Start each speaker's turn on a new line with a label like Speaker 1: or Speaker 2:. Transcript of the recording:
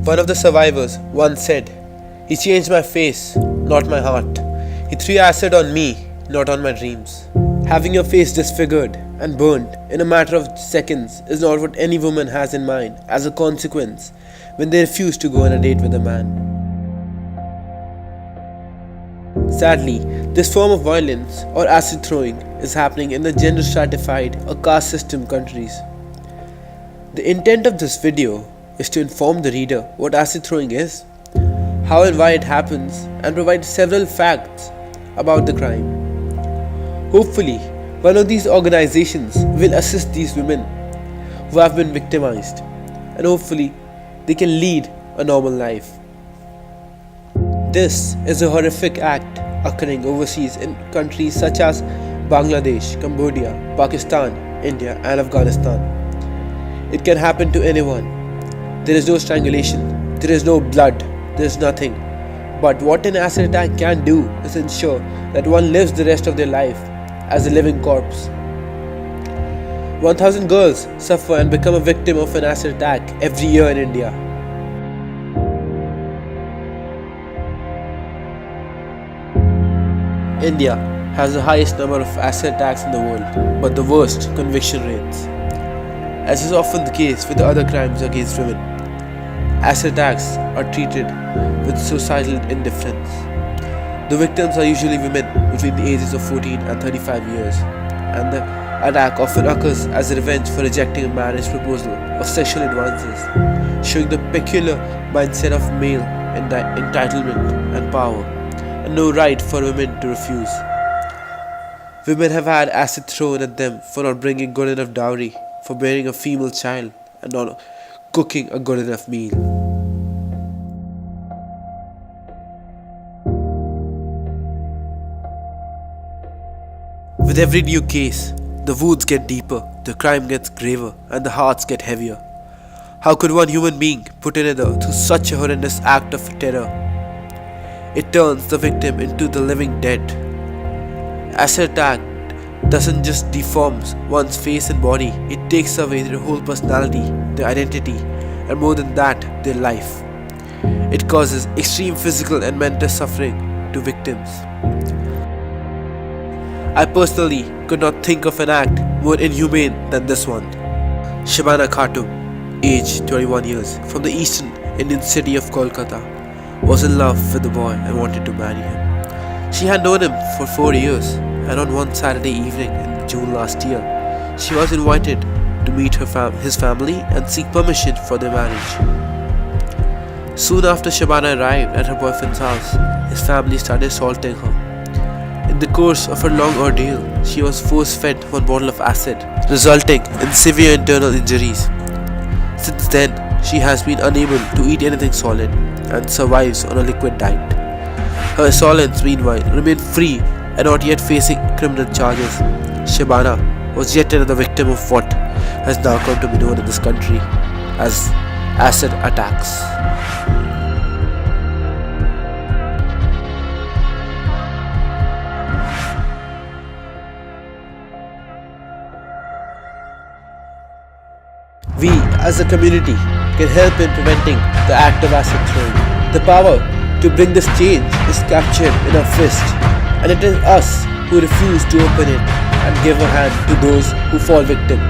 Speaker 1: One of the survivors once said, "He changed my face, not my heart. He threw acid on me, not on my dreams." Having your face disfigured and burned in a matter of seconds is not what any woman has in mind as a consequence when they refuse to go on a date with a man. Sadly, this form of violence or acid throwing is happening in the gender stratified or caste system countries. The intent of this video is to inform the reader what acid throwing is, how and why it happens, and provide several facts about the crime. Hopefully, one of these organizations will assist these women who have been victimized, and hopefully they can lead a normal life. This is a horrific act occurring overseas in countries such as Bangladesh, Cambodia, Pakistan, India, and Afghanistan. It can happen to anyone. There is no strangulation, there is no blood, there is nothing. But what an acid attack can do is ensure that one lives the rest of their life as a living corpse. 1,000 girls suffer and become a victim of an acid attack every year in India. India has the highest number of acid attacks in the world, but the worst conviction rates. As is often the case with the other crimes against women, acid attacks are treated with societal indifference. The victims are usually women between the ages of 14 and 35 years, and the attack often occurs as a revenge for rejecting a marriage proposal or sexual advances, showing the peculiar mindset of male entitlement and power, and no right for women to refuse. Women have had acid thrown at them for not bringing good enough dowry, for bearing a female child, and not cooking a good enough meal. With every new case, the wounds get deeper, the crime gets graver, and the hearts get heavier. How could one human being put another through such a horrendous act of terror? It turns the victim into the living dead. Acid attack doesn't just deform one's face and body, it takes away their whole personality, their identity, and more than that, their life. It causes extreme physical and mental suffering to victims. I personally could not think of an act more inhumane than this one. Shabana Khatun, age 21 years, from the eastern Indian city of Kolkata, was in love with the boy and wanted to marry him. She had known him for 4 years, and on one Saturday evening in June last year, she was invited to meet his family and seek permission for their marriage. Soon after Shabana arrived at her boyfriend's house, his family started assaulting her. In the course of her long ordeal, she was force-fed 1 bottle of acid, resulting in severe internal injuries. Since then, she has been unable to eat anything solid and survives on a liquid diet. Her assailants, meanwhile, remain free and not yet facing criminal charges. Shabana was yet another victim of what has now come to be known in this country as acid attacks. We, as a community, can help in preventing the act of acid throwing. The power to bring this change is captured in our fist, and it is us who refuse to open it and give a hand to those who fall victim.